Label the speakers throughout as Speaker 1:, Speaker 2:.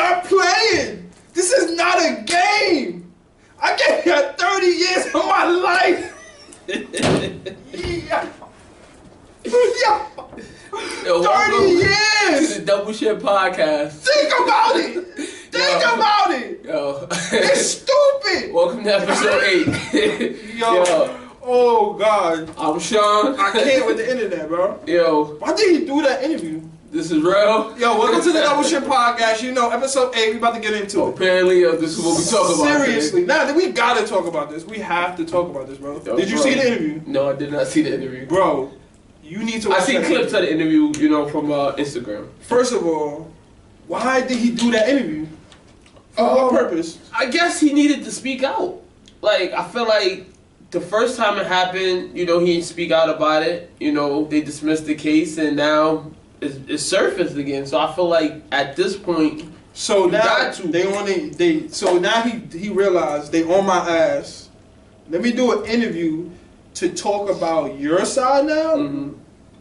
Speaker 1: Stop playing. This is not a game. I gave you 30 years of my life. Yeah. Yeah.
Speaker 2: Yo,
Speaker 1: 30 years.
Speaker 2: To the Double Shit Podcast.
Speaker 1: Think about it. Think about it.
Speaker 2: Yo.
Speaker 1: It's stupid.
Speaker 2: Welcome to episode 8.
Speaker 1: Yo. Oh, God.
Speaker 2: I'm Sean.
Speaker 1: I can't with the internet, bro.
Speaker 2: Yo.
Speaker 1: Why did he do that interview?
Speaker 2: This is real.
Speaker 1: Yo, welcome to the Double Shit Podcast. You know, episode 8, we about to get into it.
Speaker 2: Apparently, this is what we talk about.
Speaker 1: Seriously. Nah, we gotta talk about this. We have to talk about this, bro.
Speaker 2: Yo,
Speaker 1: did you see the interview?
Speaker 2: No, I did not see the interview.
Speaker 1: Bro, you need to watch
Speaker 2: I see clips of the interview, you know, from Instagram.
Speaker 1: First of all, why did he do that interview? For what purpose?
Speaker 2: I guess he needed to speak out. Like, I feel like the first time it happened, you know, he didn't speak out about it. You know, they dismissed the case, and now it's surfaced again. So I feel like at this point,
Speaker 1: so now So now he realized they on my ass. Let me do an interview to talk about your side now.
Speaker 2: Mm-hmm.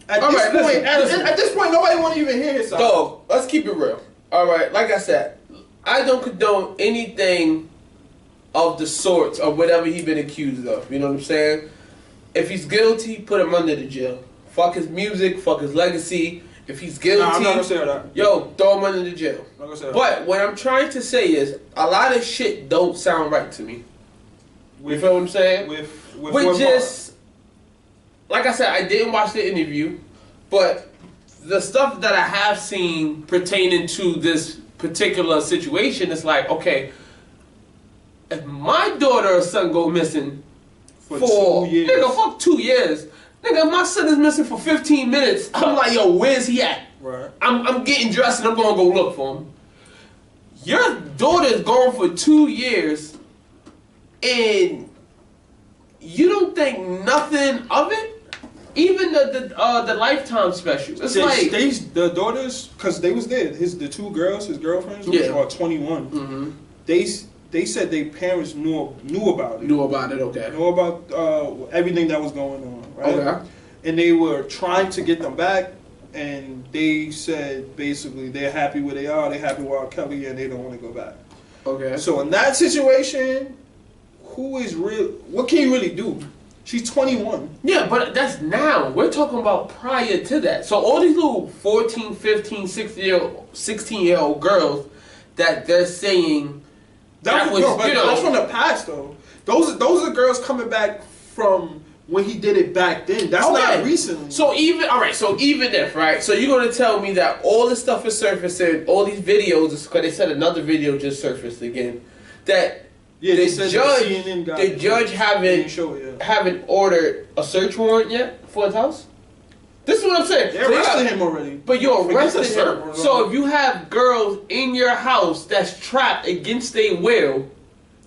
Speaker 1: At this point, nobody want to even hear his side.
Speaker 2: Dog, let's keep it real. All right, like I said, I don't condone anything of the sorts of whatever he's been accused of. You know what I'm saying? If he's guilty, put him under the jail. Fuck his music, fuck his legacy. If he's guilty,
Speaker 1: I'm not gonna say that.
Speaker 2: Yo, throw him under the jail.
Speaker 1: I'm not gonna say that.
Speaker 2: But what I'm trying to say is, a lot of shit don't sound right to me. You feel what I'm saying?
Speaker 1: With
Speaker 2: just, like I said, I didn't watch the interview, but the stuff that I have seen pertaining to this particular situation is like, okay, if my daughter or son go missing for 2 years, nigga, fuck 2 years. Nigga, my son is missing for 15 minutes. I'm like, yo, where's he at?
Speaker 1: Right.
Speaker 2: I'm getting dressed and I'm gonna go look for him. Your daughter is gone for 2 years, and you don't think nothing of it? Even the Lifetime special. It's
Speaker 1: the daughters, because they was there. The two girls, his girlfriends,
Speaker 2: yeah,
Speaker 1: are 21.
Speaker 2: Mm-hmm.
Speaker 1: They said their parents knew about it.
Speaker 2: Knew about it, okay.
Speaker 1: Knew about everything that was going on, right?
Speaker 2: Okay.
Speaker 1: And they were trying to get them back, and they said basically they're happy where they are, they're happy with R. Kelly, and they don't want to go back.
Speaker 2: Okay.
Speaker 1: So in that situation, what can you really do? She's 21.
Speaker 2: Yeah, but that's now. We're talking about prior to that. So all these little 14, 15, 16-year-old girls that they're saying that's from the past, though. Those are girls coming back from when he did it back then. That's not recently. So even if, right? So you're gonna tell me that all this stuff is surfacing, all these videos, because they said another video just surfaced again, that the judge haven't ordered a search warrant yet for his house? This is what I'm saying.
Speaker 1: They arrested him already.
Speaker 2: But you arrested him. So if you have girls in your house that's trapped against their will,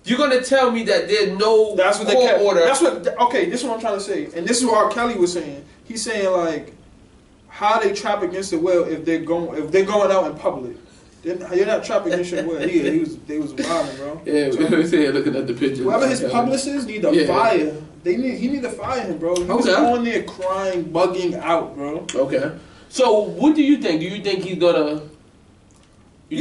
Speaker 2: you're gonna tell me that there's no court order.
Speaker 1: This is what I'm trying to say. And this is what R. Kelly was saying. He's saying, like, how they trap against the will if they're going out in public. You're not trapped against your will. They was violent, bro.
Speaker 2: Yeah, we're saying looking at the pictures.
Speaker 1: Whoever his publicists need to fire. He need to fire him, bro. He was going there crying, bugging out, bro.
Speaker 2: Okay. So what do you think? Do you think he's gonna? You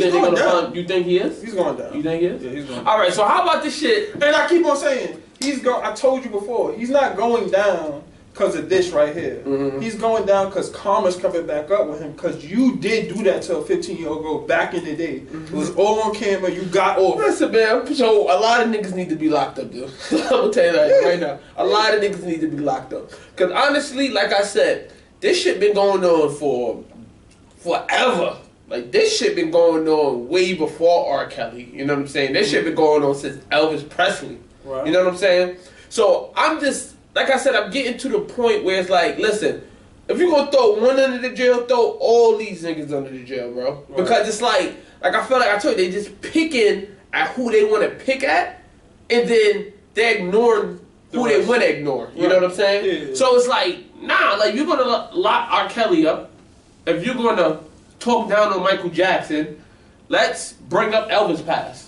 Speaker 2: think he is?
Speaker 1: He's going down.
Speaker 2: You think he is?
Speaker 1: Yeah, he's going down.
Speaker 2: All right. So how about this shit?
Speaker 1: And I keep on saying I told you before. He's not going down because of this right here. Mm-hmm. He's going down because karma's coming back up with him. Because you did do that to a 15-year-old girl back in the day. Mm-hmm. It was all on camera. You got off.
Speaker 2: Listen, man. So a lot of niggas need to be locked up, dude. I'm gonna tell you that right now. A lot of niggas need to be locked up. Because honestly, like I said, this shit been going on for forever. Like, this shit been going on way before R. Kelly. You know what I'm saying? This shit been going on since Elvis Presley. Right. You know what I'm saying? So I'm just, like I said, I'm getting to the point where it's like, listen, if you're going to throw one under the jail, throw all these niggas under the jail, bro. Right. Because it's like I feel like I told you, they just picking at who they want to pick at, and then they're ignoring who they want to ignore. You know what I'm saying? Yeah. So it's like, nah, like, you're going to lock R. Kelly up. If you're going to talk down on Michael Jackson, let's bring up Elvis past.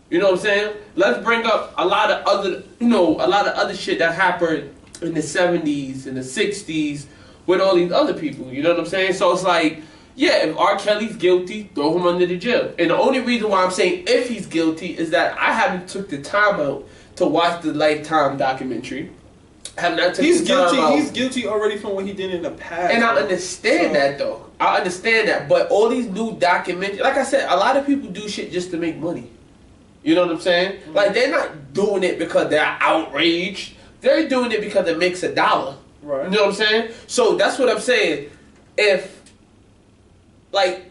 Speaker 2: You know what I'm saying? Let's bring up a lot of other shit that happened in the 70s and the 60s with all these other people. You know what I'm saying? So it's like, Yeah, if R. Kelly's guilty, throw him under the jail. And the only reason why I'm saying if he's guilty is that I haven't took the time out to watch the Lifetime documentary. Have not took the time out.
Speaker 1: He's guilty already from what he did in the past.
Speaker 2: And I understand that though. I understand that. But all these new documentaries, like I said, a lot of people do shit just to make money. You know what I'm saying? Mm-hmm. Like they're not doing it because they're outraged. They're doing it because it makes $1. Right. You know what I'm saying? So that's what I'm saying. If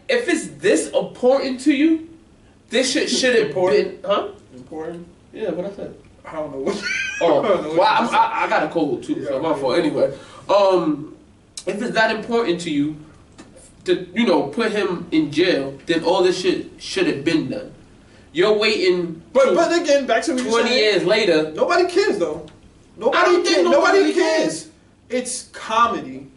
Speaker 2: it's this important to you, this shit should have been, huh?
Speaker 1: Important?
Speaker 2: Yeah, what I said.
Speaker 1: I don't know what.
Speaker 2: Oh, well, I got a cold too, so my fault. Anyway, if it's that important to you, to put him in jail, then all this shit should have been done. You're waiting.
Speaker 1: But again, back to what
Speaker 2: 20 years later.
Speaker 1: Nobody cares though. Nobody cares. It's comedy.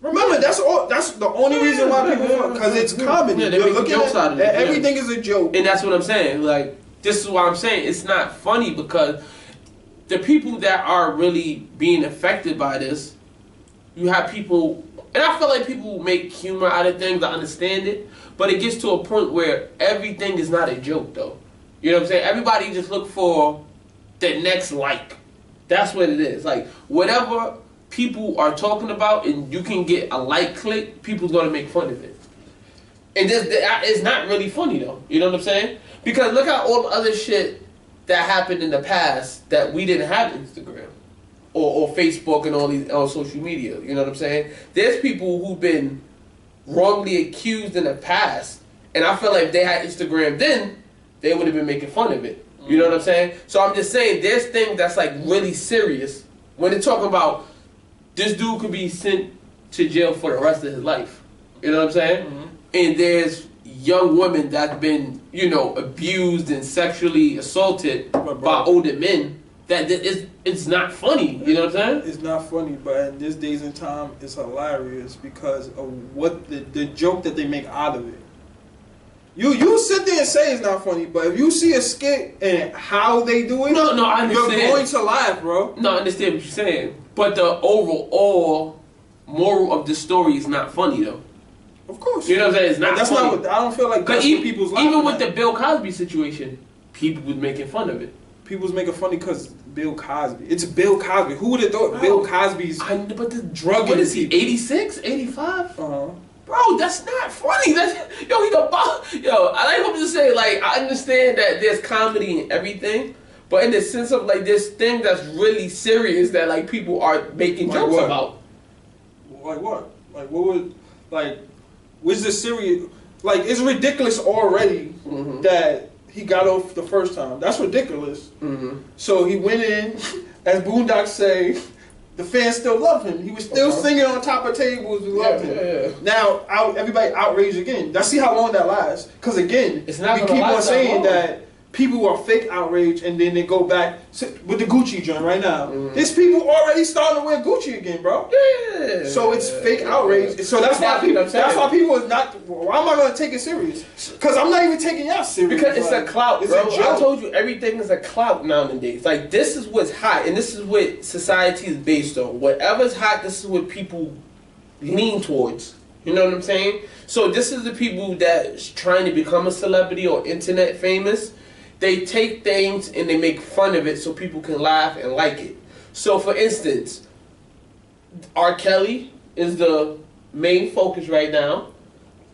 Speaker 1: Remember, that's the only reason why people, because it's comedy.
Speaker 2: Yeah, they make jokes out of it.
Speaker 1: Everything is a joke.
Speaker 2: And that's what I'm saying. Like, this is why I'm saying it's not funny, because the people that are really being affected by this, you have people, and I feel like people make humor out of things, I understand it, but it gets to a point where everything is not a joke, though. You know what I'm saying? Everybody just look for the next like. That's what it is. Like, whatever people are talking about and you can get a like click, people's going to make fun of it. And it's not really funny, though. You know what I'm saying? Because look at all the other shit that happened in the past that we didn't have Instagram or Facebook and all these social media. You know what I'm saying? There's people who've been wrongly accused in the past, and I feel like if they had Instagram then, they would have been making fun of it. You know what I'm saying? So I'm just saying, there's things that's like really serious when they're talking about this dude could be sent to jail for the rest of his life. You know what I'm saying? Mm-hmm. And there's young women that's been, abused and sexually assaulted by older men. That it's not funny. You know what I'm saying?
Speaker 1: It's not funny, but in this days and time, it's hilarious because of what the joke that they make out of it. You sit there and say it's not funny, but if you see a skit and how they do it,
Speaker 2: no, I understand.
Speaker 1: You're going to laugh, bro.
Speaker 2: No, I understand what you're saying, but the overall moral of the story is not funny, though.
Speaker 1: Of course,
Speaker 2: you know what I'm saying. It's not.
Speaker 1: That's
Speaker 2: funny.
Speaker 1: not what I don't feel like. That's what people's laughing
Speaker 2: even with
Speaker 1: at.
Speaker 2: the Bill Cosby situation, people was making fun of it.
Speaker 1: People was making funny because Bill Cosby. It's Bill Cosby. Who would have thought Bill Cosby's drug?
Speaker 2: What is he? 86, 85? Bro, that's not funny. He the boss. I hope to say, like, I understand that there's comedy in everything, but in the sense of like this thing that's really serious that like people are making jokes about.
Speaker 1: Like what? Like what would what's the serious? Like, it's ridiculous already that he got off the first time. That's ridiculous. Mm-hmm. So he went in, as Boondocks say, the fans still love him. He was still singing on top of tables. We loved him. Yeah. Now, everybody outraged again. Let's see how long that lasts. Because again, we keep on saying that people are fake outrage, and then they go back with the Gucci joint right now. There's people already starting to wear Gucci again, bro. Yeah. So it's fake outrage. So that's why people. That's why people is not. Why am I going to take it serious? Because I'm not even taking y'all serious.
Speaker 2: Because it's a clout, bro. I told you everything is a clout nowadays. Like, this is what's hot, and this is what society is based on. Whatever's hot, this is what people lean towards. You know what I'm saying? So this is the people that's trying to become a celebrity or internet famous. They take things and they make fun of it so people can laugh and like it. So, for instance, R. Kelly is the main focus right now.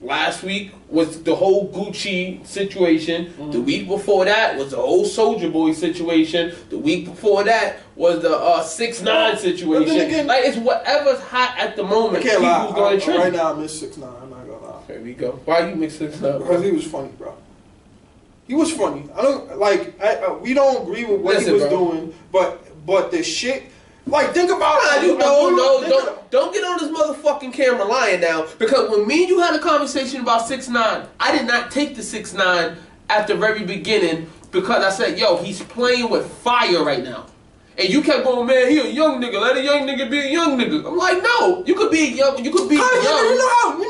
Speaker 2: Last week was the whole Gucci situation. The week before that was the whole Soulja Boy situation. The week before that was the 6ix9ine situation. Again, like, it's whatever's hot at the moment.
Speaker 1: I can't lie. Right now, I miss 6ix9ine. I'm not gonna lie.
Speaker 2: There we go. Why you miss 6ix9ine?
Speaker 1: Because he was funny, bro. He was funny. I don't like. We don't agree with what he was doing, but the shit. Like, think about
Speaker 2: don't get on this motherfucking camera lying now, because when me and you had a conversation about 6ix9ine, I did not take the 6ix9ine at the very beginning because I said, yo, he's playing with fire right now. And you kept going, man, he a young nigga. Let a young nigga be a young nigga. I'm like, no, you could be young. You could be young.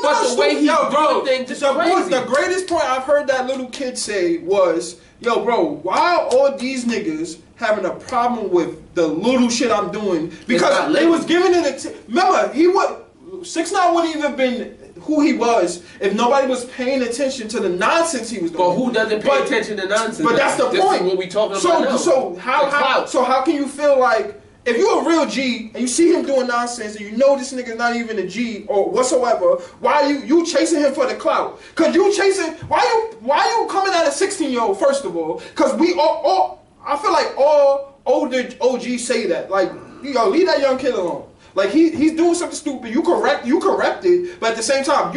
Speaker 2: But the way he's doing things is crazy.
Speaker 1: The greatest point I've heard that little kid say was, yo, bro, why are all these niggas having a problem with the little shit I'm doing? Because they was giving it remember, 6ix9ine wouldn't even been who he was if nobody was paying attention to the nonsense he was doing.
Speaker 2: But who doesn't pay attention to nonsense?
Speaker 1: But that's the point.
Speaker 2: This is what we talking about now.
Speaker 1: So how can you feel like if you're a real G and you see him doing nonsense and you know this nigga's not even a G or whatsoever, why are you chasing him for the clout? Cause you chasing why you coming at a 16-year-old first of all? Cause we all I feel like all older OGs say that. Like, yo, leave that young kid alone. Like he's doing something stupid. You correct it, but at the same time,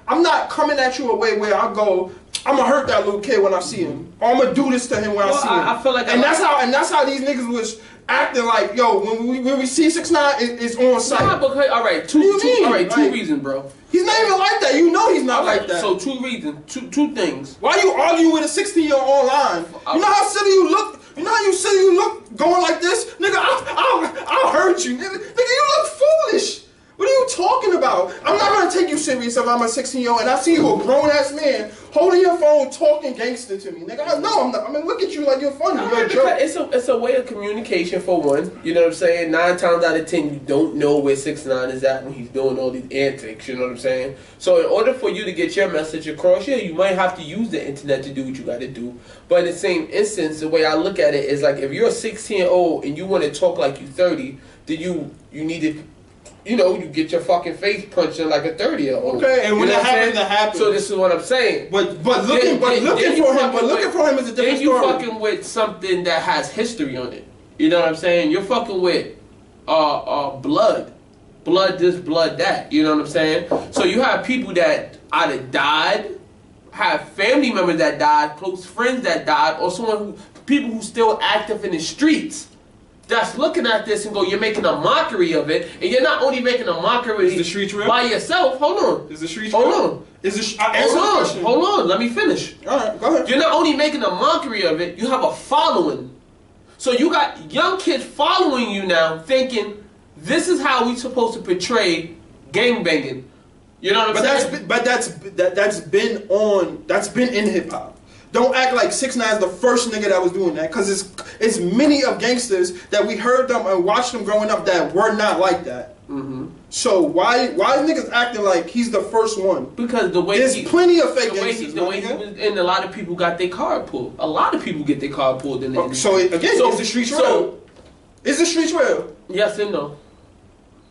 Speaker 1: I'm not coming at you a way where I go, I'm gonna hurt that little kid when I see him. Or I'm gonna do this to him when I see him.
Speaker 2: I feel like
Speaker 1: that's how these niggas was acting like, yo, when we see 6ix9ine, it's on sight.
Speaker 2: Nah, because, all right, two reasons, bro.
Speaker 1: He's not even like that. You know he's not like that.
Speaker 2: So 2 reasons, two things.
Speaker 1: Why you arguing with a 16-year-old online? You know how silly you look. You know how silly you look going like this, nigga. I'll hurt you, nigga. Nigga, you look foolish. What are you talking about? I'm not gonna take you serious if I'm a 16-year-old and I see you a grown-ass man holding your phone talking gangster to me, nigga. No, I'm not. I'm gonna look at you like you're funny. You're a joke.
Speaker 2: It's a way of communication for one. You know what I'm saying? 9 times out of 10, you don't know where 6ix9ine is at when he's doing all these antics. You know what I'm saying? So in order for you to get your message across, yeah, you might have to use the internet to do what you got to do. But in the same instance, the way I look at it is like if you're a 16-year-old and you want to talk like you're 30, then you need to. You know, you get your fucking face punched in like a 30-year-old.
Speaker 1: Okay, and when that happens.
Speaker 2: So this is what I'm saying.
Speaker 1: But looking for him is a different story.
Speaker 2: Then you fucking with something that has history on it. You know what I'm saying? You're fucking with blood this, blood that. You know what I'm saying? So you have people that either died, have family members that died, close friends that died, or people who still active in the streets. That's looking at this and go, you're making a mockery of it, and you're not only making a mockery
Speaker 1: is the streets real?
Speaker 2: By yourself. Hold on.
Speaker 1: Is the streets
Speaker 2: hold
Speaker 1: real?
Speaker 2: On.
Speaker 1: Hold
Speaker 2: on. Let me finish.
Speaker 1: All right, go ahead.
Speaker 2: You're not only making a mockery of it, you have a following. So you got young kids following you now, thinking this is how we supposed to portray gangbanging. You know what I'm saying?
Speaker 1: That's been in hip hop. Don't act like 6ix9ine is the first nigga that was doing that, because it's many of gangsters that we heard them and watched them growing up that were not like that. Mm-hmm. So why niggas acting like he's the first one?
Speaker 2: Because there's
Speaker 1: plenty of fake gangsters.
Speaker 2: The way he was, and a lot of people got their card pulled. A lot of people get their card pulled in the industry.
Speaker 1: So is the streets real? Is the streets real?
Speaker 2: Yes and no.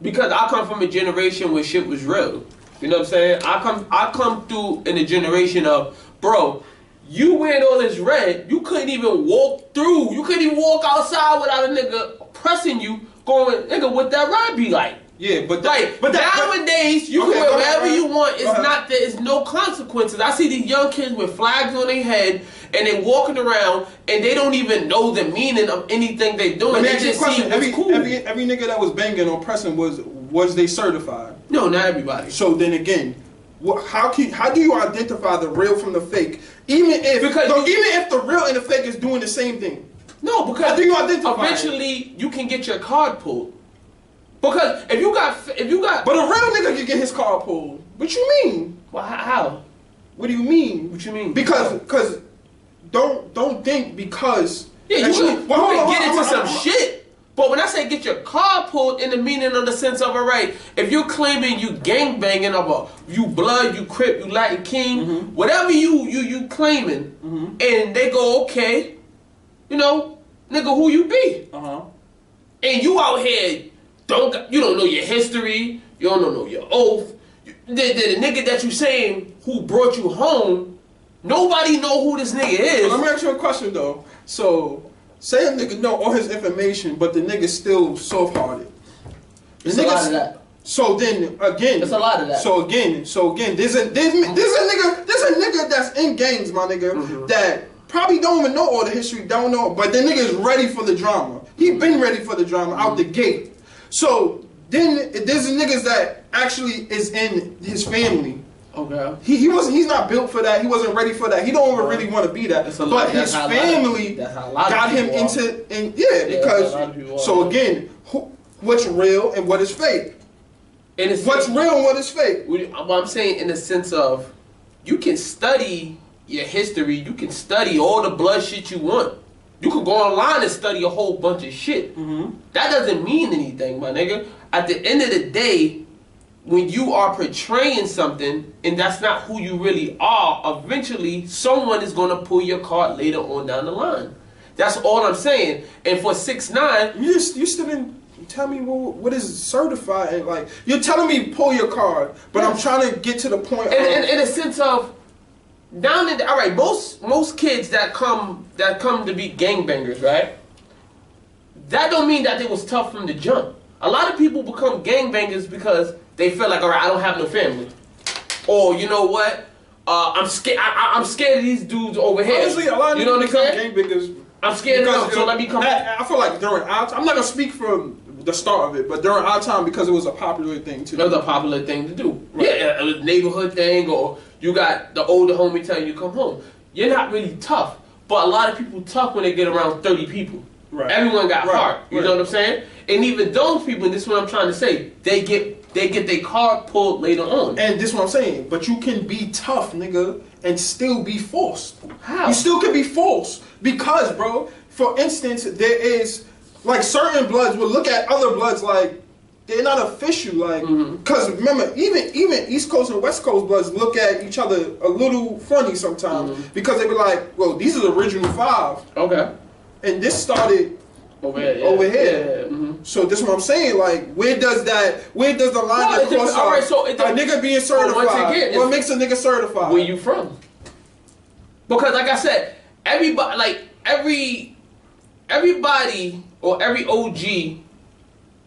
Speaker 2: Because I come from a generation where shit was real. You know what I'm saying? I come through in a generation of, bro, you wearing all this red, you couldn't even walk through. You couldn't even walk outside without a nigga pressing you, going, nigga, what that red be like?
Speaker 1: Yeah, but
Speaker 2: nowadays you can wear whatever you want. It's no consequences. I see these young kids with flags on their head and they walking around and they don't even know the meaning of anything they doing. They just see what's cool.
Speaker 1: Every nigga that was banging or pressing was they certified?
Speaker 2: No, not everybody.
Speaker 1: So then again, how do you identify the real from the fake? Even if the real and the fake is doing the same thing.
Speaker 2: No, because
Speaker 1: how do you identify
Speaker 2: eventually you can get your card pulled. Because if you got
Speaker 1: but a real nigga can get his card pulled. What you mean?
Speaker 2: Well, how?
Speaker 1: What do you mean?
Speaker 2: What you mean?
Speaker 1: Because don't think because
Speaker 2: yeah, you can get into some shit. But when I say get your car pulled, in the meaning of the sense of, alright, if you're claiming you gangbanging of you blood, you crip, you Latin King, mm-hmm. whatever you claiming, mm-hmm. and they go, okay, you know, nigga, who you be? Uh-huh. And you out here, you don't know your history, you don't know your oath. The nigga that you saying who brought you home, nobody know who this nigga is.
Speaker 1: Let me ask you a question though. So, say a nigga know all his information, but the nigga's still soft-hearted.
Speaker 2: There's a lot of that.
Speaker 1: So then again,
Speaker 2: there's a lot of that.
Speaker 1: So again, there's a nigga that's in gangs, my nigga, mm-hmm. that probably don't even know all the history, don't know, but the nigga is ready for the drama. He been ready for the drama mm-hmm. out the gate. So then there's niggas that actually is in his family.
Speaker 2: Okay.
Speaker 1: He's not built for that. He wasn't ready for that. He don't even really want to be that. But his family got him into because so again, what's real and what is fake? What's real and what is fake?
Speaker 2: I'm saying in the sense of you can study your history, you can study all the blood shit you want. You can go online and study a whole bunch of shit. Mm-hmm. That doesn't mean anything, my nigga. At the end of the day, when you are portraying something and that's not who you really are, eventually someone is going to pull your card later on down the line. That's all I'm saying. And for 6ix9ine,
Speaker 1: you still didn't tell me what is certified. And like, you're telling me pull your card, but I'm trying to get to the point.
Speaker 2: In a sense of down in all right, most kids that come to be gangbangers, right? That don't mean that it was tough from the jump. A lot of people become gangbangers because they feel like, all right, I don't have no family, or you know what, I'm scared. I'm scared of these dudes over here.
Speaker 1: Honestly, a lot of
Speaker 2: people
Speaker 1: become gangbangers.
Speaker 2: I'm scared of them, so let me come.
Speaker 1: I feel like during our time, I'm not gonna speak from the start of it, but during our time, because it was a popular thing to do.
Speaker 2: It was a popular thing to do.
Speaker 1: Right.
Speaker 2: Yeah, a neighborhood thing, or you got the older homie telling you to come home. You're not really tough, but a lot of people tough when they get around 30 people.
Speaker 1: Right.
Speaker 2: Everyone got heart. You
Speaker 1: Right.
Speaker 2: know what I'm saying? And even those people, and this is what I'm trying to say, they get their card pulled later on.
Speaker 1: And this is what I'm saying. But you can be tough, nigga, and still be false.
Speaker 2: How?
Speaker 1: You still can be false because, bro. For instance, there is like certain bloods will look at other bloods like they're not official, like because remember, even East Coast and West Coast bloods look at each other a little funny sometimes because they be like, well, these are the original 5.
Speaker 2: Okay.
Speaker 1: And this started over here.
Speaker 2: Yeah.
Speaker 1: So this is what I'm saying. Like, where does the line get crossed off?
Speaker 2: All right, so a
Speaker 1: nigga being certified.
Speaker 2: Once again,
Speaker 1: what makes a nigga certified?
Speaker 2: Where you from? Because like I said, everybody, like everybody or every OG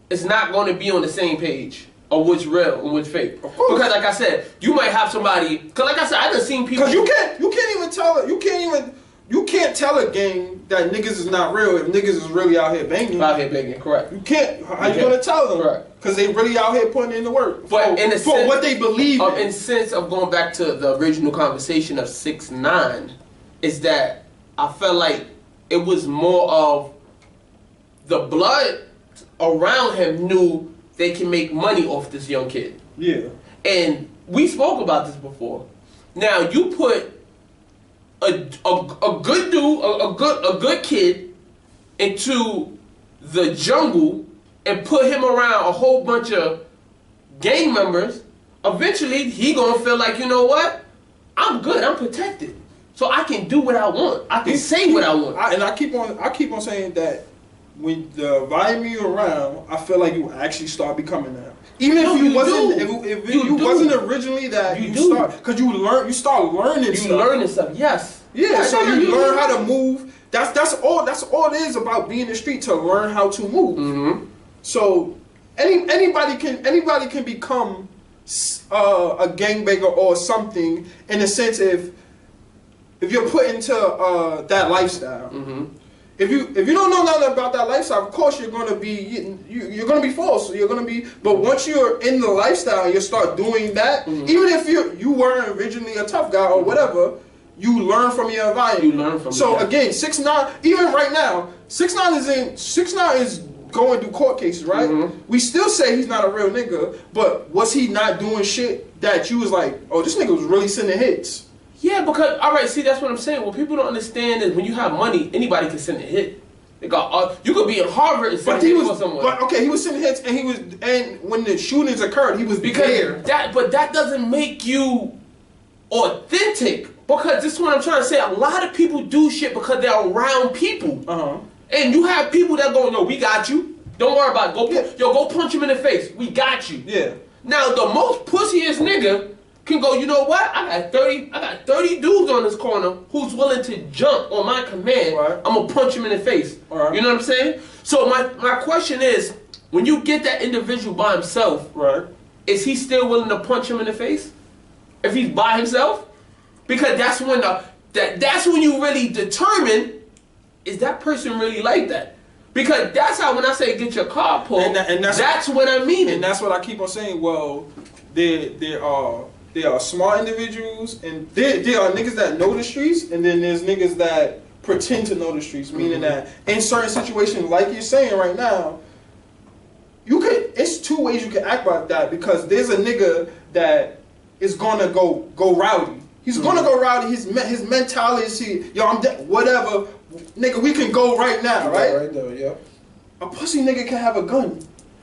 Speaker 2: is not going to be on the same page of what's real and what's fake.
Speaker 1: Of course.
Speaker 2: Because like I said, you might have somebody. Because like I said, I done seen people.
Speaker 1: Because you can't tell a gang that niggas is not real if niggas is really out here banging.
Speaker 2: Out here banging, correct.
Speaker 1: You can't. How you gonna tell them?
Speaker 2: Correct.
Speaker 1: Because they really out here putting in the work.
Speaker 2: But in the
Speaker 1: for
Speaker 2: sense,
Speaker 1: what they believe
Speaker 2: in sense of going back to the original conversation of 6ix9ine, is that I felt like it was more of the blood around him knew they can make money off this young kid.
Speaker 1: Yeah.
Speaker 2: And we spoke about this before. Now you put a good dude, a good kid into the jungle and put him around a whole bunch of gang members, eventually he gonna feel like, you know what? I'm good, I'm protected. So I can do what I want. I can say what I want.
Speaker 1: I keep on saying that when the volume you around, I feel like you actually start becoming that. Even if you wasn't originally that, you start, because you start learning stuff.
Speaker 2: You learning stuff, yes.
Speaker 1: Yeah, so you learn how to move. That's all it is about being in the street, to learn how to move. So anybody can become a gangbanger or something, in a sense if you're put into that lifestyle. If you don't know nothing about that lifestyle, of course you're gonna be false. But once you're in the lifestyle, you start doing that. Even if you weren't originally a tough guy or whatever, you learn from your environment. Again, 6ix9ine, even right now, 6ix9ine is going through court cases, right? We still say he's not a real nigga, but was he not doing shit that you was like, oh, this nigga was really sending hits?
Speaker 2: Yeah, because, alright, see, that's what I'm saying. What people don't understand is when you have money, anybody can send a hit. You could be in Harvard and send a hit for someone.
Speaker 1: But okay, he was sending hits, and when the shootings occurred, he was there.
Speaker 2: But that doesn't make you authentic. Because this is what I'm trying to say. A lot of people do shit because they're around people. And you have people that go, no, we got you. Don't worry about it. Go punch him in the face. We got you.
Speaker 1: Yeah.
Speaker 2: Now, the most pussiest nigga can go, you know what? I got 30 dudes on this corner who's willing to jump on my command.
Speaker 1: Right.
Speaker 2: I'm going to punch him in the face.
Speaker 1: Right.
Speaker 2: You know what I'm saying? So my question is, when you get that individual by himself,
Speaker 1: right,
Speaker 2: is he still willing to punch him in the face? If he's by himself? Because that's when that's when you really determine, is that person really like that? Because that's how, when I say get your car pulled, and that's what I mean.
Speaker 1: And that's what I keep on saying. Well, there are smart individuals, and there are niggas that know the streets, and then there's niggas that pretend to know the streets, meaning that in certain situations, like you're saying right now, it's 2 ways you can act about that, because there's a nigga that is gonna go rowdy. He's gonna go rowdy. His mentality is, I'm dead, whatever, nigga, we can go right now, right?
Speaker 2: Right there, yeah.
Speaker 1: A pussy nigga can have a gun.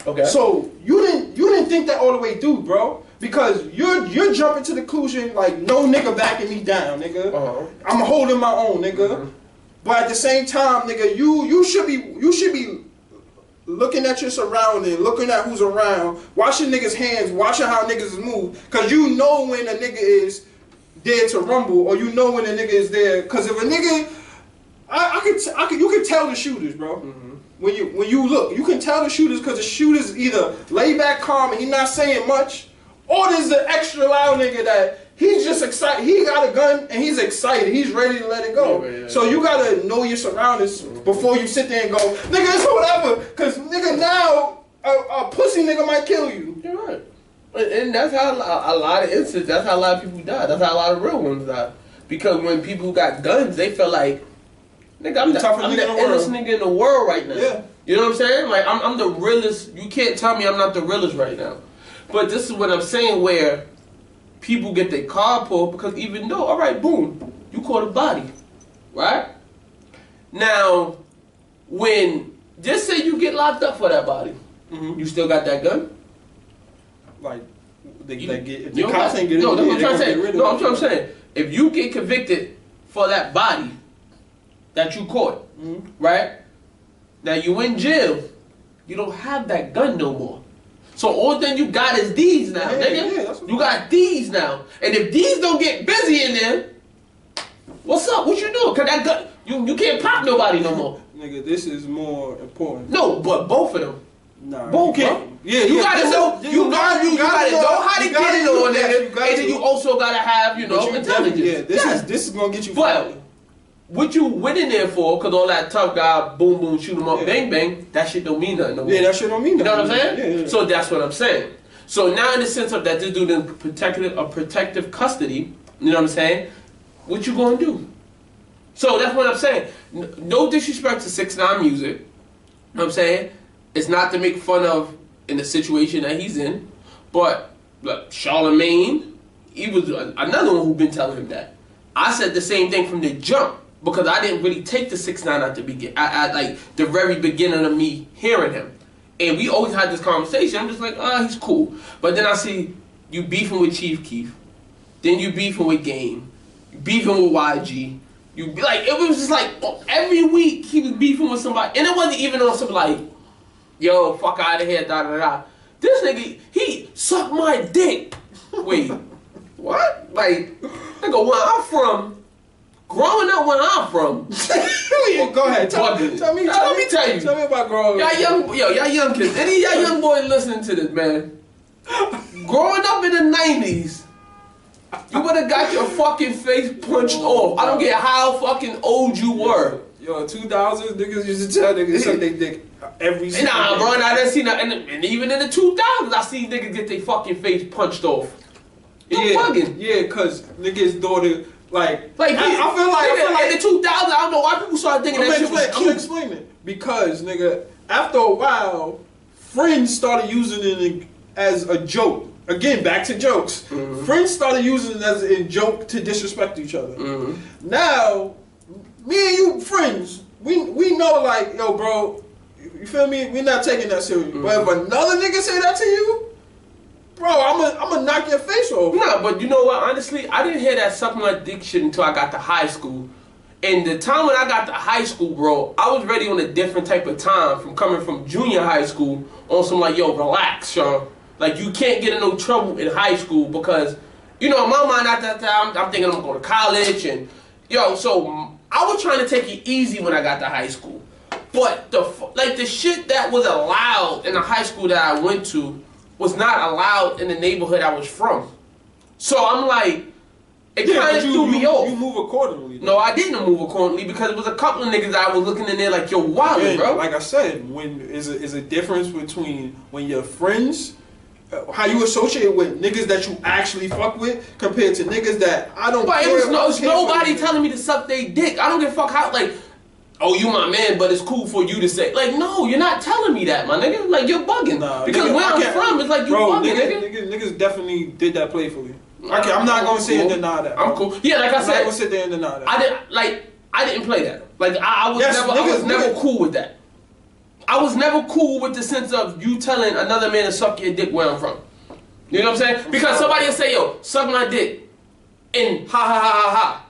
Speaker 2: Okay.
Speaker 1: So you didn't didn't think that all the way through, bro. Because you're jumping to the conclusion like no nigga backing me down, nigga. I'm holding my own, nigga. But at the same time, nigga, you should be looking at your surrounding, looking at who's around, watching niggas' hands, watching how niggas move. Cause you know when a nigga is there to rumble, or you know when a nigga is there. Cause if a nigga, you can tell the shooters, bro. When you look, you can tell the shooters because the shooters either lay back calm and he not saying much, or there's the extra loud nigga that he's just excited. He got a gun and he's excited. He's ready to let it go. Yeah. So you gotta know your surroundings before you sit there and go, nigga, it's whatever. Cause nigga, now a pussy nigga might kill you.
Speaker 2: You're right. And that's how a lot of incidents, that's how a lot of people die. That's how a lot of real ones die. Because when people got guns, they feel like, nigga, I'm the illest nigga in the world right now.
Speaker 1: Yeah.
Speaker 2: You know what I'm saying? Like, I'm the realest. You can't tell me I'm not the realest right now. But this is what I'm saying, where people get their car pulled because even though, all right, boom, you caught a body, right? Now, just say you get locked up for that body, you still got that gun?
Speaker 1: Like, the cops ain't get it.
Speaker 2: No, that's what I'm trying to say. No, I'm trying to say, if you get convicted for that body that you caught, right? Now you in jail, you don't have that gun no more. So all thing you got is these now, nigga. You got these now. And if these don't get busy in there, what's up? What you doing? Cause that gun, you can't pop nobody no more.
Speaker 1: Nigga, this is more important.
Speaker 2: No, but both of them.
Speaker 1: Nah,
Speaker 2: both, bro.
Speaker 1: Yeah,
Speaker 2: you gotta know. You gotta know how to get it on there, and then you also gotta have, intelligence.
Speaker 1: Yeah, this is gonna get you.
Speaker 2: But what you went in there for? Cause all that tough guy, boom boom, shoot him up, bang bang. That shit don't mean nothing no more.
Speaker 1: Yeah, that shit don't mean nothing.
Speaker 2: You know what I'm saying?
Speaker 1: Yeah.
Speaker 2: So that's what I'm saying. So now, in the sense of that, this dude in protective custody. You know what I'm saying? What you gonna do? So that's what I'm saying. No disrespect to 6ix9ine music. You know what I'm saying? It's not to make fun of in the situation that he's in, but like Charlemagne, he was another one who been telling him that. I said the same thing from the jump because I didn't really take the 6ix9ine at the beginning, at like the very beginning of me hearing him, and we always had this conversation. I'm just like, he's cool, but then I see you beefing with Chief Keef, then you beefing with Game, you beefing with YG. You be like, it was just like every week he was beefing with somebody, and it wasn't even on some like, yo, fuck out of here, da da da. This nigga, he sucked my dick. Wait, what? Like, nigga, where I'm from, growing up where I'm from.
Speaker 1: Well, go ahead, tell me. Let me tell you. Tell me about growing up.
Speaker 2: Y'all young kids, any of y'all young boys listening to this, man. Growing up in the 90s, you would have got your fucking face punched off. I don't care how fucking old you were.
Speaker 1: Yo, 2000s, niggas used to tell niggas suck they dick every single day.
Speaker 2: Nah, bro, I done seen that. And even in the 2000s, I seen niggas get their fucking face punched off. You bugging.
Speaker 1: Yeah, because niggas' daughter, like
Speaker 2: I feel like in the 2000s, I don't know why people started thinking that shit was cute.
Speaker 1: I'm gonna explain it. Because, nigga, after a while, friends started using it as a joke. Again, back to jokes. Friends started using it as a joke to disrespect each other. Now, me and you friends, we know like, yo, bro, you feel me? We're not taking that serious. But if another nigga say that to you, bro, I'm gonna knock your face off.
Speaker 2: Nah, but you know what? Honestly, I didn't hear that suck my dick shit until I got to high school. And the time when I got to high school, bro, I was ready on a different type of time from coming from junior high school on some like, yo, relax, Sean. Like, you can't get in no trouble in high school because, in my mind at that time, I'm thinking I'm going to go to college and, so I was trying to take it easy when I got to high school. But, the shit that was allowed in the high school that I went to was not allowed in the neighborhood I was from. So I'm like, it kind of threw me off.
Speaker 1: You move accordingly. Though.
Speaker 2: No, I didn't move accordingly because it was a couple of niggas that I was looking in there like, yo, wildin', bro.
Speaker 1: Like I said, when is a difference between when your friends, how you associate with niggas that you actually fuck with compared to niggas that I don't.
Speaker 2: But it was nobody telling me to suck their dick. I don't give a fuck how like. Oh, you my man, but it's cool for you to say. Like, no, you're not telling me that, my nigga. Like, you're bugging. Nah, because where I'm from, it's like you bugging, nigga.
Speaker 1: Niggas definitely did that playfully. I'm not gonna sit and deny that.
Speaker 2: I'm cool. Yeah, like I said,
Speaker 1: I'm not gonna sit there and deny that.
Speaker 2: I didn't play that. Like, I was never cool with that. I was never cool with the sense of you telling another man to suck your dick where I'm from. You know what I'm saying? Because somebody will say, yo, suck my dick. And ha ha ha ha ha.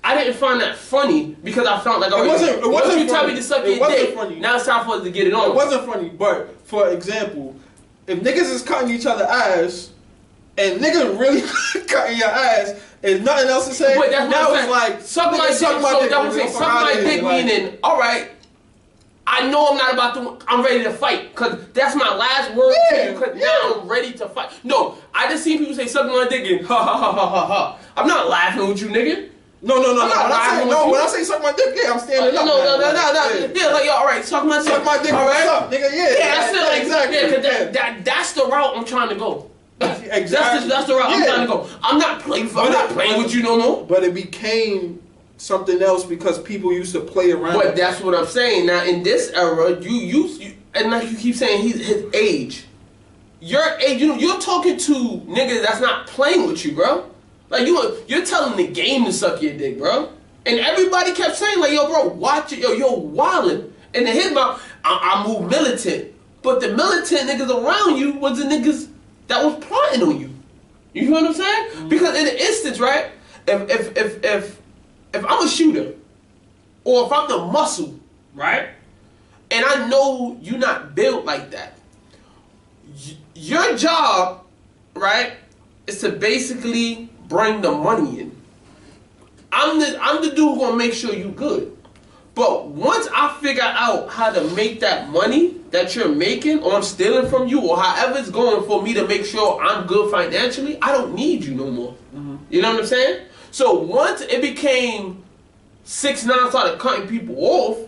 Speaker 2: I didn't find that funny because I felt like,
Speaker 1: once you
Speaker 2: tell me to suck your dick, now it's time for us to get it on.
Speaker 1: It wasn't funny, but for example, if niggas is cutting each other ass, and niggas really cutting your ass, and nothing else to say,
Speaker 2: but that's
Speaker 1: now it's like,
Speaker 2: suck my dick. So that would say, suck my dick meaning, alright, I know I'm not about to, I'm ready to fight, because that's my last word to you, because now I'm ready to fight. No, I just seen people say, suck my dick and ha ha ha ha ha ha. I'm not laughing with you, nigga.
Speaker 1: No. When I say suck my dick, yeah, I'm standing up.
Speaker 2: No. Yeah, like, yo, all right, suck my dick.
Speaker 1: Suck my dick, all right, suck, nigga, yeah.
Speaker 2: Yeah, that's it, like,
Speaker 1: exactly.
Speaker 2: Yeah, that's the route I'm trying to go.
Speaker 1: Exactly.
Speaker 2: That's the route I'm trying to go. I'm not playing with you no more.
Speaker 1: But it became something else because people used to play around.
Speaker 2: But that's what I'm saying. Now, in this era, you and like you keep saying, his age. Your age, you're talking to niggas that's not playing with you, bro. Like, you're telling the game to suck your dick, bro. And everybody kept saying, like, yo, bro, watch it. Yo, you're wildin'. And in his mouth, I move militant. But the militant niggas around you was the niggas that was plotting on you. You know what I'm saying? Mm-hmm. Because in the instance, right, if I'm a shooter, or if I'm the muscle, right, and I know you're not built like that, your job, right, is to basically bring the money in. I'm the dude who gonna make sure you good. But once I figure out how to make that money that you're making, or I'm stealing from you, or however it's going for me to make sure I'm good financially, I don't need you no more. Mm-hmm. You know what I'm saying? So once it became 6ix9ine started cutting people off,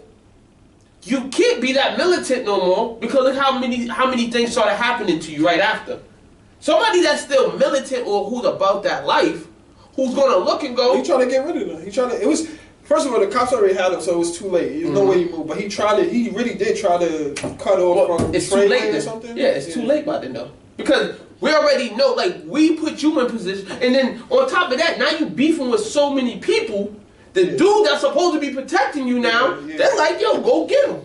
Speaker 2: you can't be that militant no more, because look how many things started happening to you right after. Somebody that's still militant or who's about that life, who's gonna look and go.
Speaker 1: He tried to get rid of them. It was, first of all, the cops already had him, so it was too late. There's no way he moved. But he really did try to cut off from
Speaker 2: it's too late
Speaker 1: or something.
Speaker 2: Yeah, it's too late by then though. Because we already know, like, we put you in position, and then on top of that, now you beefing with so many people. The dude that's supposed to be protecting you now, they're like, yo, go get him.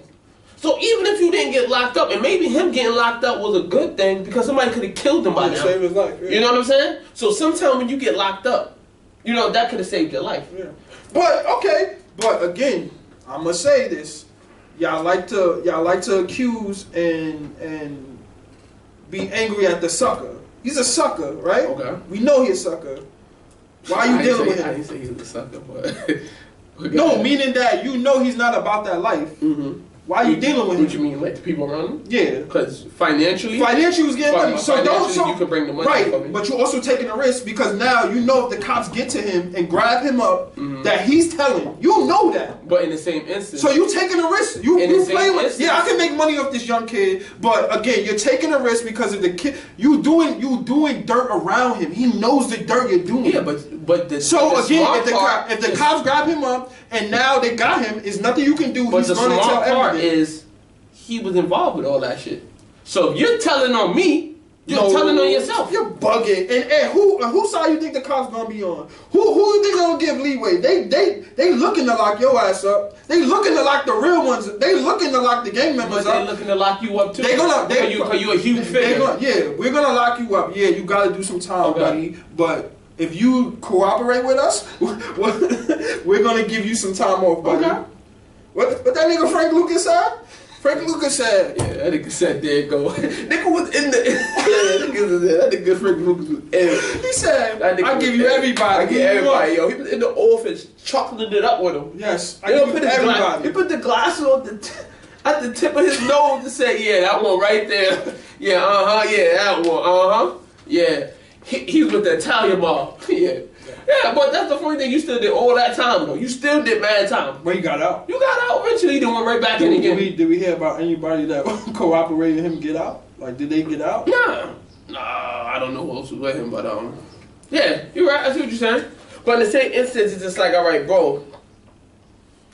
Speaker 2: So even if you didn't get locked up, and maybe him getting locked up was a good thing because somebody could have killed him by now.
Speaker 1: Saved his life. Yeah.
Speaker 2: You know what I'm saying? So sometimes when you get locked up, that could have saved your life.
Speaker 1: Yeah. But again, I'm gonna say this: y'all like to accuse and be angry at the sucker. He's a sucker, right? Okay. We know he's a sucker. Why are you dealing with him?
Speaker 2: I didn't say he was a sucker, but
Speaker 1: no, meaning that he's not about that life. Mm-hmm. Why are you dealing with him?
Speaker 2: What you mean, like the people around him?
Speaker 1: Yeah.
Speaker 2: Because financially
Speaker 1: was getting money. So
Speaker 2: you can bring the money
Speaker 1: from him. But you're also taking a risk because now you know if the cops get to him and grab him up, that he's telling. You know that.
Speaker 2: But in the same instance.
Speaker 1: So you taking a risk. You playing with. Yeah, I can make money off this young kid, but again, you're taking a risk because of the kid. You doing dirt around him. He knows the dirt you're doing.
Speaker 2: Yeah, but the
Speaker 1: if the cops grab him up and now they got him, there's nothing you can do.
Speaker 2: But the smart part is he was involved with all that shit. So if you're telling on me, you're telling on yourself.
Speaker 1: You're bugging. And whose side you think the cops gonna be on? Who you think gonna give leeway? They looking to lock your ass up. They looking to lock the real ones. They looking to lock the gang members
Speaker 2: up.
Speaker 1: They
Speaker 2: looking to lock you up too. You a huge
Speaker 1: figure. We're gonna lock you up. Yeah, you gotta do some time, buddy. But if you cooperate with us, we're gonna give you some time off, buddy. Okay. What that nigga Frank Lucas said? Frank Lucas said.
Speaker 2: Yeah, that nigga said, there you go. Nigga was in the. That nigga Frank Lucas was in.
Speaker 1: He said, I give you everybody.
Speaker 2: I give everybody, yo. He was in the office, chocolate it up with him.
Speaker 1: Yes, I give everybody.
Speaker 2: He put the glasses on at the tip of his nose and said, yeah, that one right there. Yeah, yeah, that one, yeah. He's with the Italian mob. Yeah. Yeah, but that's the funny thing. You still did all that time, though. You still did mad time.
Speaker 1: But he got out.
Speaker 2: You got out eventually. Then went right back in again.
Speaker 1: Did we hear about anybody that cooperated him get out? Like, did they get out?
Speaker 2: Nah, I don't know who else was with him, but yeah, you're right. I see what you're saying. But in the same instance, it's just like, all right, bro.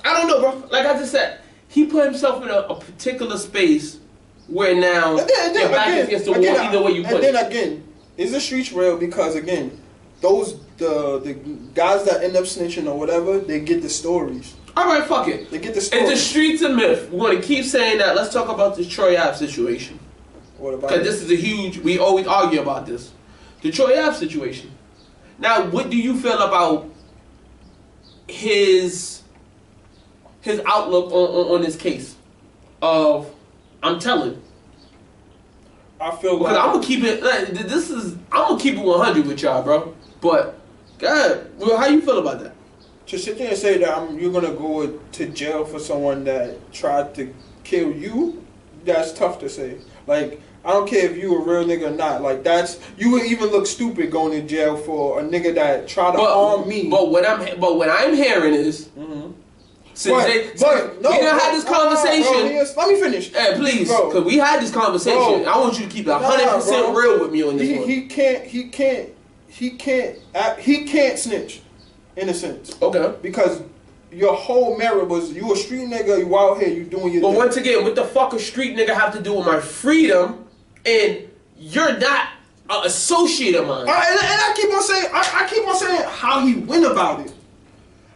Speaker 2: I don't know, bro. Like I just said, he put himself in a particular space where now your back against the wall. Either way you put it.
Speaker 1: And then again, is the streets real? Because again, the guys that end up snitching or whatever, they get the stories.
Speaker 2: All right, fuck it.
Speaker 1: They get the story.
Speaker 2: It's the streets of myth. We're going to keep saying that. Let's talk about this Troy Ave situation.
Speaker 1: What about
Speaker 2: Because this is a huge, we always argue about this. The Troy Ave situation. Now, what do you feel about his outlook on this case? I'm telling.
Speaker 1: I feel like
Speaker 2: I'm gonna keep it. I'm gonna keep it 100 with y'all, bro. But God, well, how you feel about that?
Speaker 1: to sit there and say that you're gonna go to jail for someone that tried to kill you, that's tough to say. Like, I don't care if you a real nigga or not. Like, that's, you would even look stupid going to jail for a nigga that tried to harm me.
Speaker 2: But what I'm hearing is, since we done had this conversation.
Speaker 1: Let me finish.
Speaker 2: Hey, please, because we had this conversation. I want you to keep it 100% real with me on this one.
Speaker 1: He can't snitch, in a sense.
Speaker 2: Okay.
Speaker 1: Because your whole merit was you a street nigga, you out here, you doing your thing.
Speaker 2: But once again, what the fuck a street nigga have to do with my freedom, and you're not an associate of mine?
Speaker 1: And I keep on saying how he went about it.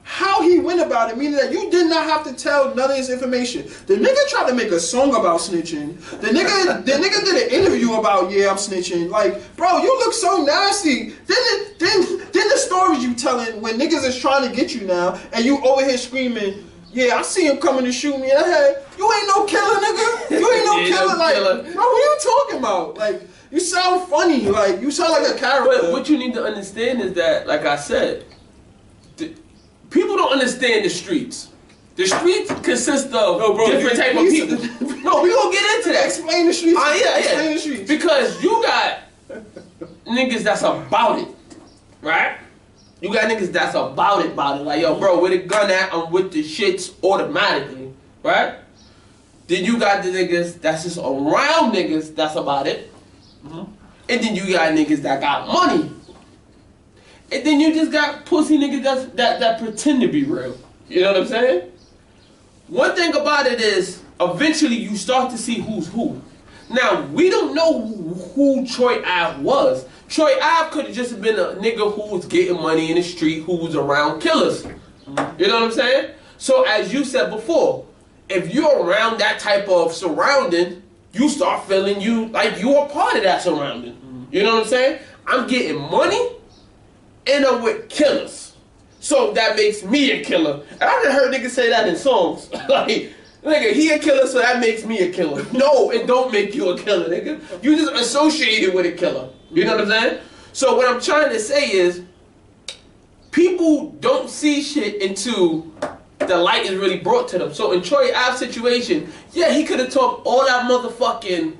Speaker 1: How he went about it, meaning that you did not have to tell none of his information. The nigga tried to make a song about snitching. The nigga did an interview about, yeah, I'm snitching. Like, bro, you look so nasty. Then the stories you telling when niggas is trying to get you now, and you over here screaming, yeah, I see him coming to shoot me in the head. You ain't no killer, nigga. You ain't no killer. Like, bro, what are you talking about? Like, you sound funny. Like, you sound like a character.
Speaker 2: But what you need to understand is that, like I said, people don't understand the streets. The streets consist of different type of people. No, we gonna get into that.
Speaker 1: Explain the streets.
Speaker 2: Yeah.
Speaker 1: Explain the streets.
Speaker 2: Because you got niggas that's about it, right? You got niggas that's about it. Like, yo, bro, where the gun at? I'm with the shits automatically, right? Then you got the niggas that's just around niggas that's about it. And then you got niggas that got money. And then you just got pussy niggas that pretend to be real. You know what I'm saying? One thing about it is, eventually you start to see who's who. Now, we don't know who Troy Ave was. Troy Ave could have just been a nigga who was getting money in the street, who was around killers. You know what I'm saying? So, as you said before, if you're around that type of surrounding, you start feeling like you are part of that surrounding. You know what I'm saying? I'm getting money, and I'm with killers. So that makes me a killer. And I done heard niggas say that in songs. Like, nigga, he a killer, so that makes me a killer. No, it don't make you a killer, nigga. You just associated with a killer. You know what I'm saying? So what I'm trying to say is, people don't see shit until the light is really brought to them. So in Troy Ave's situation, yeah, he could have talked all that motherfucking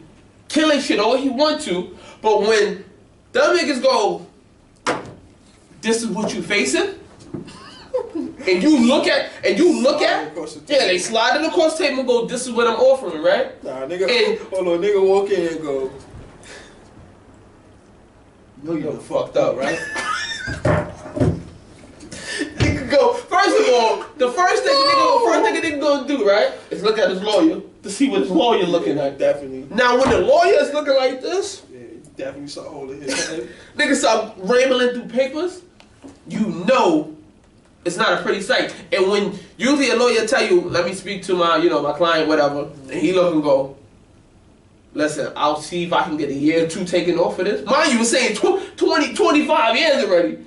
Speaker 2: killing shit all he want to, but when them niggas go, this is what you facing, and you look at, yeah, they slide it across the table and go, this is what I'm offering, right?
Speaker 1: Nah, nigga, hold on, nigga walk in and go,
Speaker 2: no, you done fucked up, right? Nigga go, first of all, the first thing nigga gonna do, right, is look at his lawyer to see what his lawyer looking at.
Speaker 1: Definitely.
Speaker 2: Now, when the lawyer is looking like this,
Speaker 1: definitely start holding his head.
Speaker 2: Nigga start rambling through papers, you know it's not a pretty sight. And when usually a lawyer tell you, let me speak to my, my client, whatever, and he look and go, listen, I'll see if I can get a year or two taken off of this. Mind you, was saying 20, 25 years already.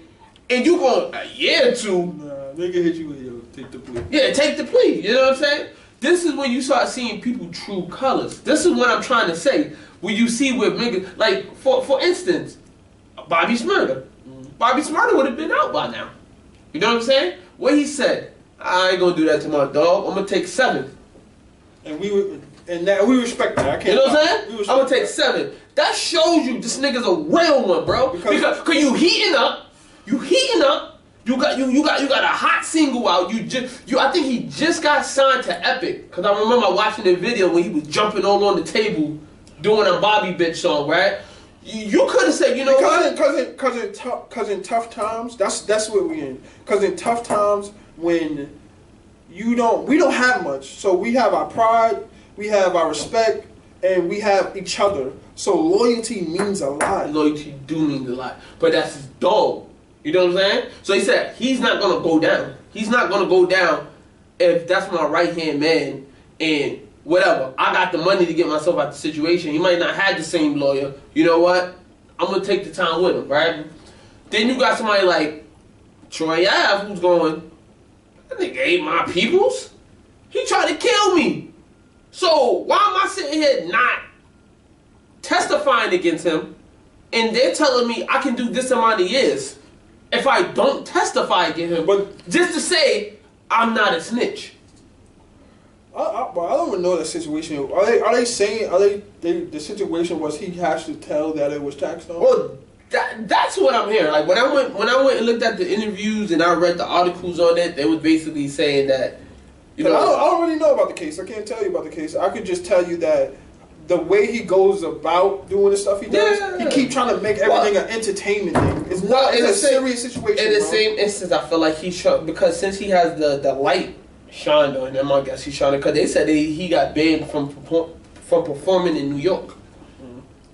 Speaker 2: And you going, a year or two?
Speaker 1: Nah, nigga hit you with, yo, take the plea.
Speaker 2: Yeah, take the plea, you know what I'm saying? This is when you start seeing people true colors. This is what I'm trying to say. When you see with niggas, like, for instance, Bobby Smurda. Bobby Smurda would have been out by now. You know what I'm saying? What he said, I ain't gonna do that to my dog. I'm gonna take 7.
Speaker 1: And we respect that. I can't.
Speaker 2: You know what I'm saying? I'm gonna take 7. That shows you this nigga's a real one, bro. Because you heating up. You got a hot single out. I think he just got signed to Epic. Cause I remember watching the video when he was jumping all on the table doing a Bobby bitch song, right? You could have said, you know what?
Speaker 1: Cause in tough times, that's what we in. Cause in tough times when we don't have much, so we have our pride, we have our respect, and we have each other. So loyalty means a lot.
Speaker 2: Loyalty do mean a lot, but that's his dog. You know what I'm saying? So he said he's not gonna go down. He's not gonna go down if that's my right hand man and whatever, I got the money to get myself out the situation. He might not have the same lawyer. You know what? I'm gonna take the time with him, right? Then you got somebody like Troy Ave who's going, that nigga ain't my peoples. He tried to kill me. So why am I sitting here not testifying against him? And they're telling me I can do this amount of years if I don't testify against him. But just to say I'm not a snitch.
Speaker 1: I don't even know the situation. Are they saying the situation was he has to tell that it was tax dollars?
Speaker 2: Well, that's what I'm hearing. Like when I went and looked at the interviews and I read the articles on it, they was basically saying that, you know,
Speaker 1: I don't really know about the case. I can't tell you about the case. I could just tell you that the way he goes about doing the stuff he does, he keep trying to make everything an entertainment thing. It's not. It's a serious situation.
Speaker 2: In the same instance, I feel like he's because since he has the light shined on him, I guess he's trying to. Because they said he got banned from performing in New York.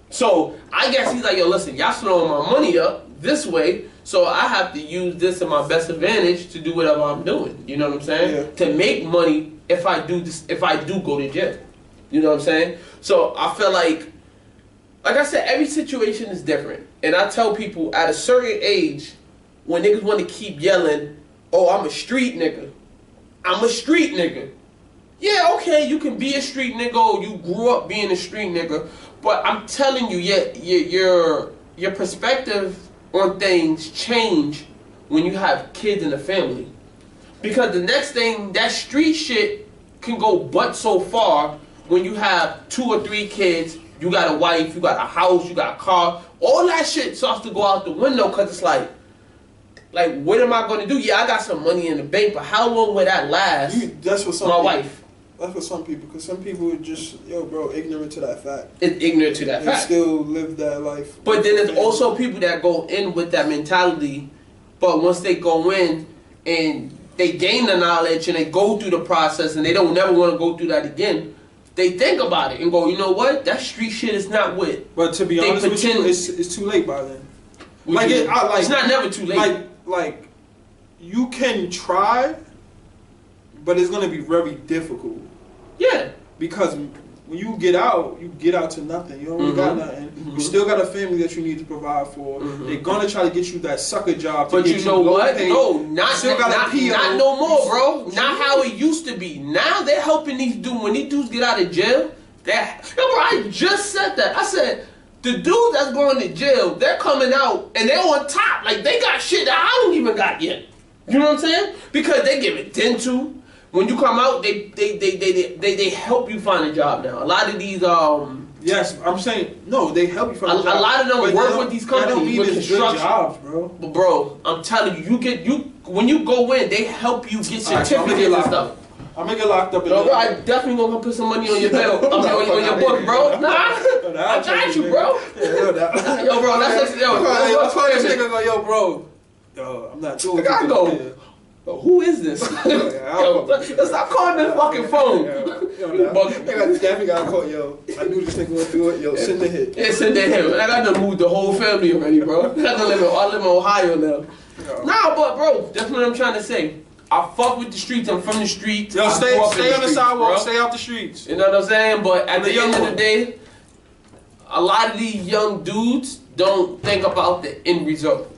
Speaker 2: So I guess he's like, yo, listen, y'all throwing my money up this way, so I have to use this to my best advantage to do whatever I'm doing. You know what I'm saying? Yeah. To make money if I do this, if I do go to jail. You know what I'm saying? So I feel like I said, every situation is different. And I tell people at a certain age, when niggas want to keep yelling, oh, I'm a street nigga. I'm a street nigga. Yeah, okay, you can be a street nigga or you grew up being a street nigga. But I'm telling you, your perspective on things change when you have kids in the family. Because the next thing, that street shit can go but so far when you have 2 or 3 kids, you got a wife, you got a house, you got a car. All that shit starts to go out the window because it's like, what am I going to do? Yeah, I got some money in the bank, but how long will that last?
Speaker 1: That's what some
Speaker 2: my
Speaker 1: people,
Speaker 2: wife.
Speaker 1: That's for some people, because some people are just, ignorant to that fact.
Speaker 2: It's ignorant to that fact.
Speaker 1: Still live that life.
Speaker 2: But then there's also people that go in with that mentality, but once they go in and they gain the knowledge and they go through the process and they don't never want to go through that again, they think about it and go, you know what? That street shit is not with.
Speaker 1: But to be honest with you, it's too late by then. It's not never too late. Like you can try, but it's gonna be very difficult.
Speaker 2: Yeah.
Speaker 1: Because when you get out to nothing. You don't really got nothing. You still got a family that you need to provide for. They're gonna try to get you that sucker job.
Speaker 2: But you know what?
Speaker 1: Pay.
Speaker 2: No, not no more, bro. Not how it used to be. Now they're helping these dudes. When these dudes get out of jail, bro, I just said that. I said, the dudes that's going to jail, they're coming out and they're on top. Like, they got shit that I don't even got yet. You know what I'm saying? Because they give it dental. When you come out, they help you find a job now. A lot of these
Speaker 1: yes, I'm saying no. They help you find a job.
Speaker 2: A lot of them work with these companies with construction.
Speaker 1: Good jobs, bro.
Speaker 2: But bro, I'm telling you, when you go in, they help you get certificates and stuff.
Speaker 1: I'm gonna get locked up.
Speaker 2: Bro, I definitely gonna put some money on your bill. on your book, bro. Nah, I got you, bro. Yo, bro, that's just
Speaker 1: I call this nigga go, yo, bro. Yo, I'm not doing it.
Speaker 2: I go. Who is this? Yo, stop calling this fucking phone.
Speaker 1: I definitely gotta call. Yo, I knew this nigga would do it. Yo, send the hit.
Speaker 2: Yeah, send the hit. I got to move the whole family already, bro. I live in Ohio now. Nah, but bro, that's what I'm trying to say. I fuck with the streets. I'm from the streets.
Speaker 1: Yo, stay on the sidewalk. Bro. Stay out the streets.
Speaker 2: You know what I'm saying? But at the end of the day, a lot of these young dudes don't think about the end result.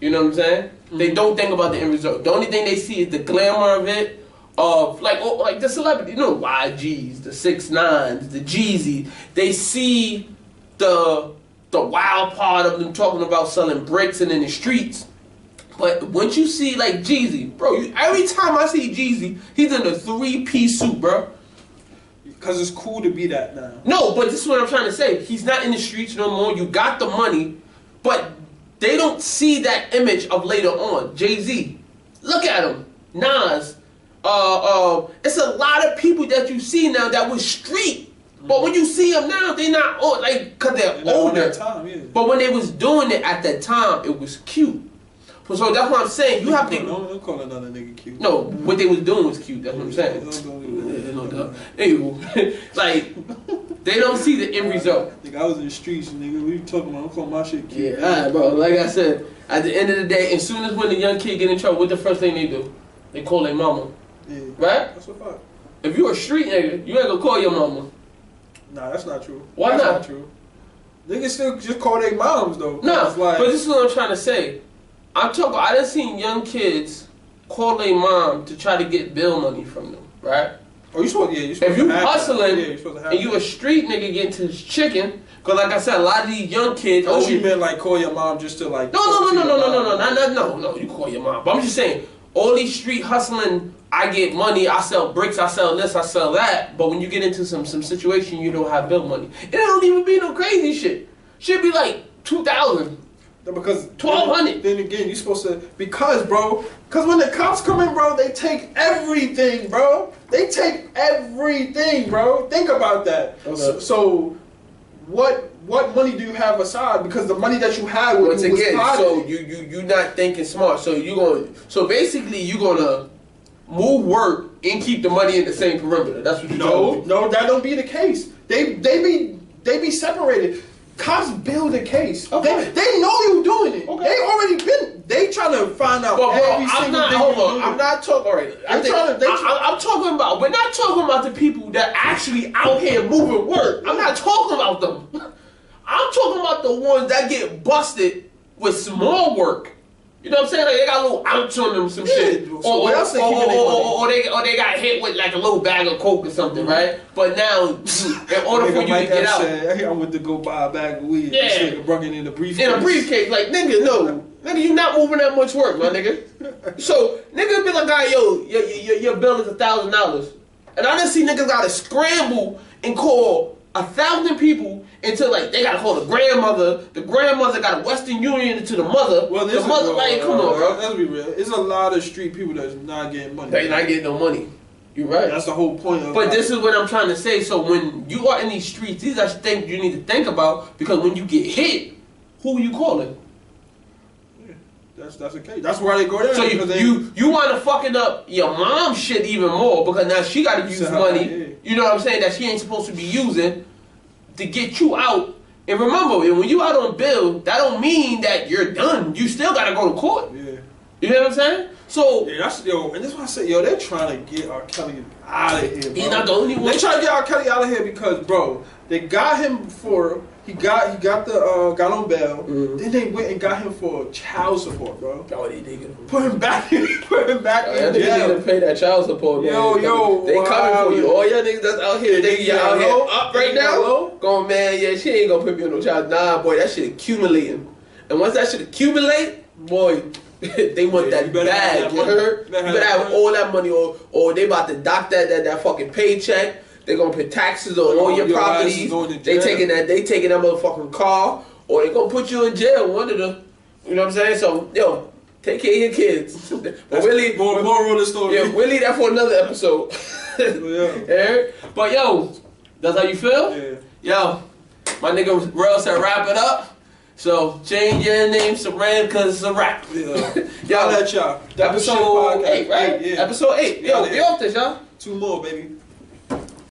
Speaker 2: You know what I'm saying? They don't think about the end result. The only thing they see is the glamour of it, of like the celebrity, YGs, the 6ix9ines, the Jeezy. They see the wild part of them talking about selling bricks and in the streets. But once you see like Jeezy, bro, every time I see Jeezy, he's in a 3-piece suit, bro.
Speaker 1: Because it's cool to be that now.
Speaker 2: No, but this is what I'm trying to say. He's not in the streets no more. You got the money, but they don't see that image of later on. Jay-Z, look at him. Nas, it's a lot of people that you see now that was street. But when you see them now, they're not because they're older.
Speaker 1: Time, yeah.
Speaker 2: But when they was doing it at that time, it was cute. So that's what I'm saying. You have to.
Speaker 1: Don't call another nigga cute.
Speaker 2: No, what they was doing was cute. That's what I'm saying. No doubt. Anyway, they don't see the end result.
Speaker 1: Nigga, I was in the streets, nigga. What you talking about? I'm calling my shit cute.
Speaker 2: Yeah, alright, bro. Like I said, at the end of the day, as soon as when the young kid get in trouble, what's the first thing they do? They call their mama.
Speaker 1: Yeah.
Speaker 2: Right?
Speaker 1: That's a fact.
Speaker 2: If you a street nigga, you ain't gonna call your mama.
Speaker 1: Nah, that's not true.
Speaker 2: Why
Speaker 1: that's
Speaker 2: not?
Speaker 1: True. Niggas still just call their moms though.
Speaker 2: No,
Speaker 1: like,
Speaker 2: but this is what I'm trying to say. I done seen young kids call their mom to try to get bill money from them, right?
Speaker 1: Oh, you supposed
Speaker 2: if you hustling
Speaker 1: and
Speaker 2: you a street nigga getting to this chicken, cause like I said, a lot of these young kids.
Speaker 1: Oh, you meant like call your mom just to like.
Speaker 2: No. You call your mom, but I'm just saying, all these street hustling. I get money. I sell bricks. I sell this. I sell that. But when you get into some situation, you don't have bill money. It don't even be no crazy shit. Should be like 2,000.
Speaker 1: Because
Speaker 2: 1,200.
Speaker 1: Then again, you supposed to because when the cops come in, bro, they take everything, bro. They take everything, bro. Think about that.
Speaker 2: Okay.
Speaker 1: So what money do you have aside? Because the money that you had was
Speaker 2: so you not thinking smart. So basically you gonna move work and keep the money in the same perimeter. That's what you do.
Speaker 1: No, that don't be the case. They be separated. Cops build a case.
Speaker 2: Okay.
Speaker 1: They know you doing it.
Speaker 2: Okay.
Speaker 1: They trying to find out every single thing.
Speaker 2: I'm not talking. All right. I'm talking about. We're not talking about the people that actually out here moving work. I'm not talking about them. I'm talking about the ones that get busted with small work. You know what I'm saying? Like they got a little ounce on them, some shit. Or they got hit with like a little bag of coke or something, right? But now, in order for you to get out,
Speaker 1: I went to go buy a bag of weed.
Speaker 2: Yeah,
Speaker 1: this nigga brought it in a briefcase.
Speaker 2: In a briefcase, like nigga, no, nigga, you not moving that much work, my nigga. So nigga be like, "Guy, yo, your bill is $1,000," and I done see niggas gotta scramble and call 1,000 people until like they gotta call the grandmother. The grandmother got a Western Union to the mother.
Speaker 1: Well,
Speaker 2: the mother like, come on, bro.
Speaker 1: Let's be real. It's a lot of street people that's not getting money.
Speaker 2: They not getting no money. You right.
Speaker 1: That's the whole point of.
Speaker 2: But this is what I'm trying to say. So when you are in these streets, these are things you need to think about because when you get hit, who are you calling?
Speaker 1: Yeah, that's the case. That's why they go there.
Speaker 2: So you want to fucking up your mom's shit even more because now she got to use money.
Speaker 1: Yeah.
Speaker 2: You know what I'm saying? That she ain't supposed to be using to get you out. And remember, when you out on bail, that don't mean that you're done. You still got to go to court.
Speaker 1: Yeah.
Speaker 2: You know what I'm saying? So
Speaker 1: yeah, and that's why I said, they're trying to get R. Kelly out of here, bro.
Speaker 2: He's not the only one.
Speaker 1: They trying to get R. Kelly out of here because, bro, they got him for he got on bail.
Speaker 2: Mm-hmm.
Speaker 1: Then they went and got him for child support, bro.
Speaker 2: Oh, they did.
Speaker 1: Put him back in jail.
Speaker 2: They need to pay that child support, man.
Speaker 1: Yo,
Speaker 2: they coming for you. All y'all niggas that's out here, you out here up right now. Going, man, yeah, she ain't gonna put me on no child. Nah, boy, that shit accumulating. And once that shit accumulate, boy, they want that bag. You heard? You better have all that money, or they about to dock that fucking paycheck. They gonna pay taxes on all your properties. They taking that motherfucking car, or they gonna put you in jail. One of them. You know what I'm saying? So, yo, take care of your kids. But we'll leave
Speaker 1: more of the story.
Speaker 2: Yeah, we'll leave that for another episode. Yeah. But yo, that's how you feel?
Speaker 1: Yeah.
Speaker 2: Yo, my nigga Rel said wrap it up. So change your name to Ram because it's a rap.
Speaker 1: Yeah. Y'all let y'all.
Speaker 2: Episode 8, right?
Speaker 1: Yeah.
Speaker 2: Episode 8. Yo, we off this, y'all.
Speaker 1: 2 more, baby.